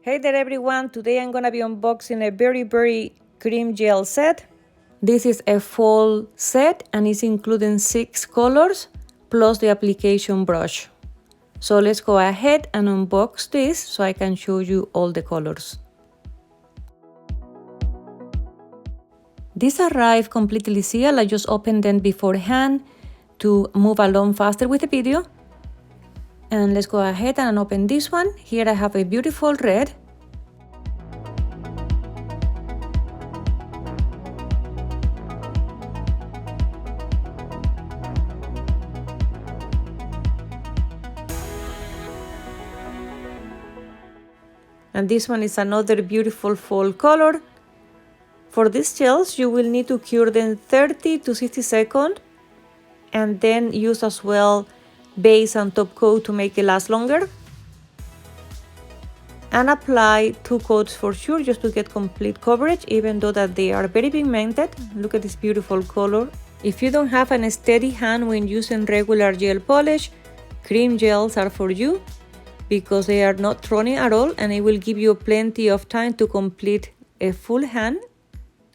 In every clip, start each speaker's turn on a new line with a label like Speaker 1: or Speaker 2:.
Speaker 1: Hey there everyone, today I'm gonna be unboxing a Buriburi cream gel set. This is a fall set and it's including 6 colors plus the application brush. So let's go ahead and unbox this so I can show you all the colors. These arrived completely sealed. I just opened them beforehand to move along faster with the video. And let's go ahead and open this one. Here I have a beautiful red. And this one is another beautiful fall color. For these gels, you will need to cure them 30 to 60 seconds and then use as well base and top coat to make it last longer. And apply 2 coats for sure just to get complete coverage, even though that they are very pigmented. Look at this beautiful color. If you don't have a steady hand when using regular gel polish, cream gels are for you because they are not thorny at all and it will give you plenty of time to complete a full hand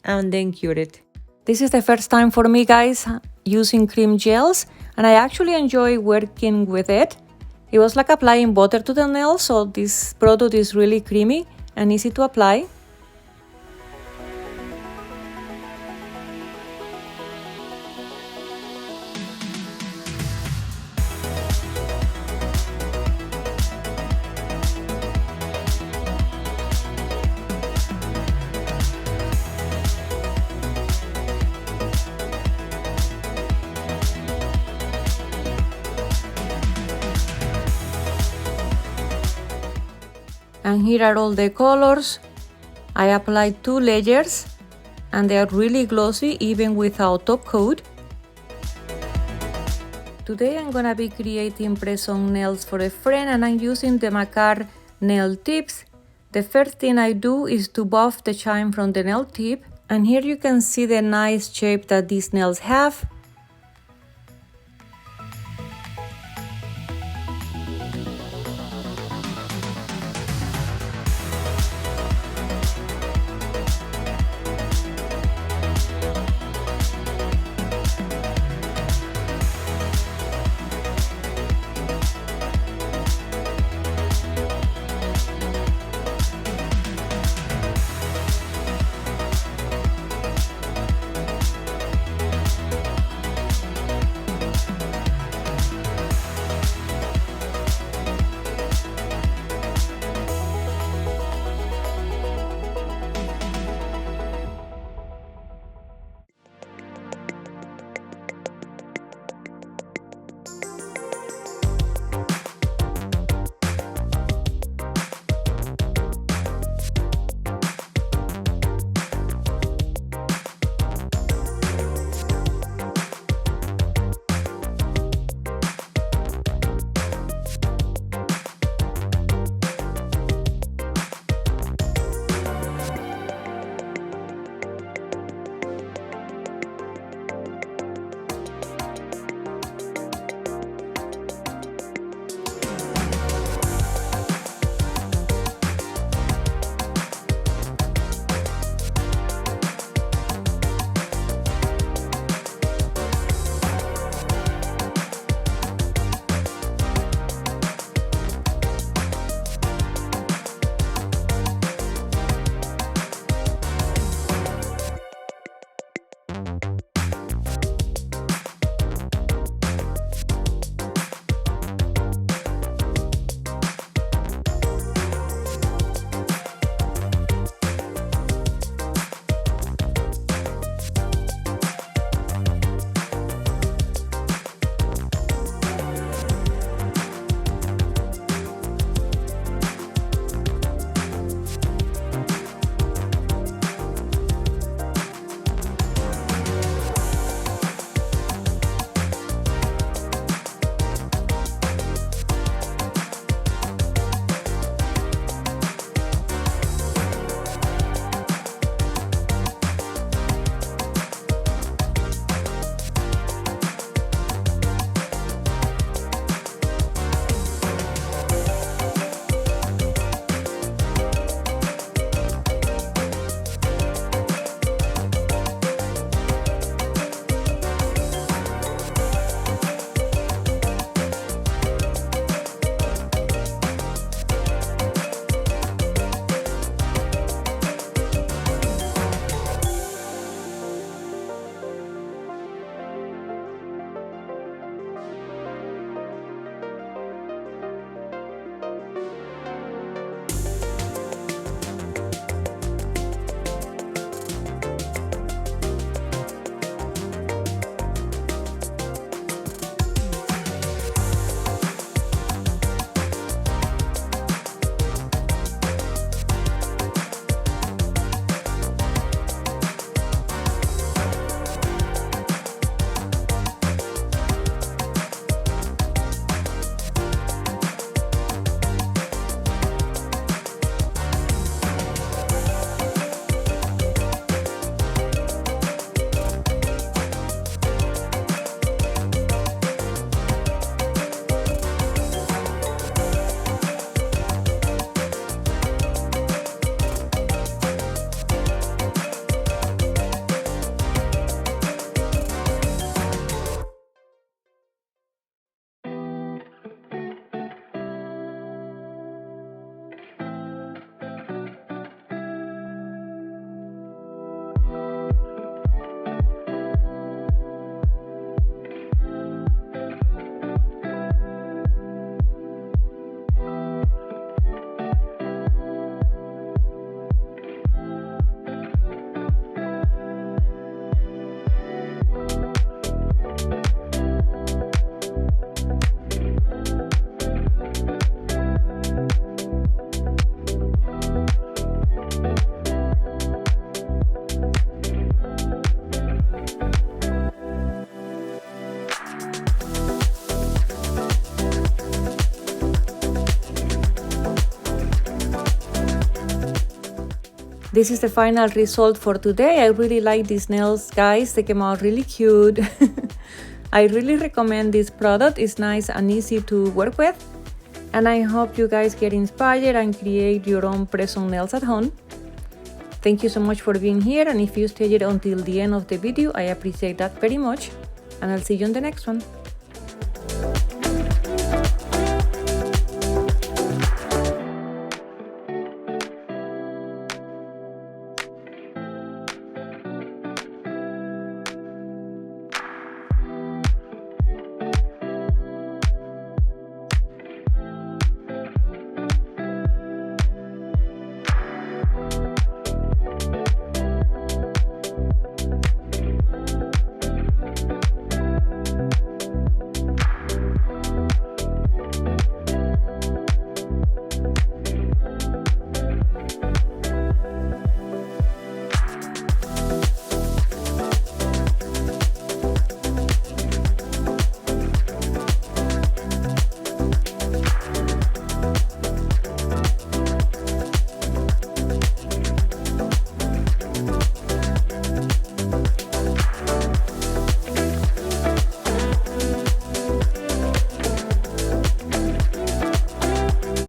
Speaker 1: and then cure it. This is the first time for me, guys, using cream gels, and I actually enjoy working with it. It was like applying butter to the nails, so this product is really creamy and easy to apply. And here are all the colors. I applied 2 layers and they are really glossy even without top coat. Today I'm gonna be creating press-on nails for a friend and I'm using the Makartt nail tips. The first thing I do is to buff the shine from the nail tip, and here you can see the nice shape that these nails have. This is the final result for today. I really like these nails, guys. They came out really cute. I really recommend this product. It's nice and easy to work with. And I hope you guys get inspired and create your own press-on nails at home. Thank you so much for being here, and if you stayed until the end of the video, I appreciate that very much. And I'll see you in the next one.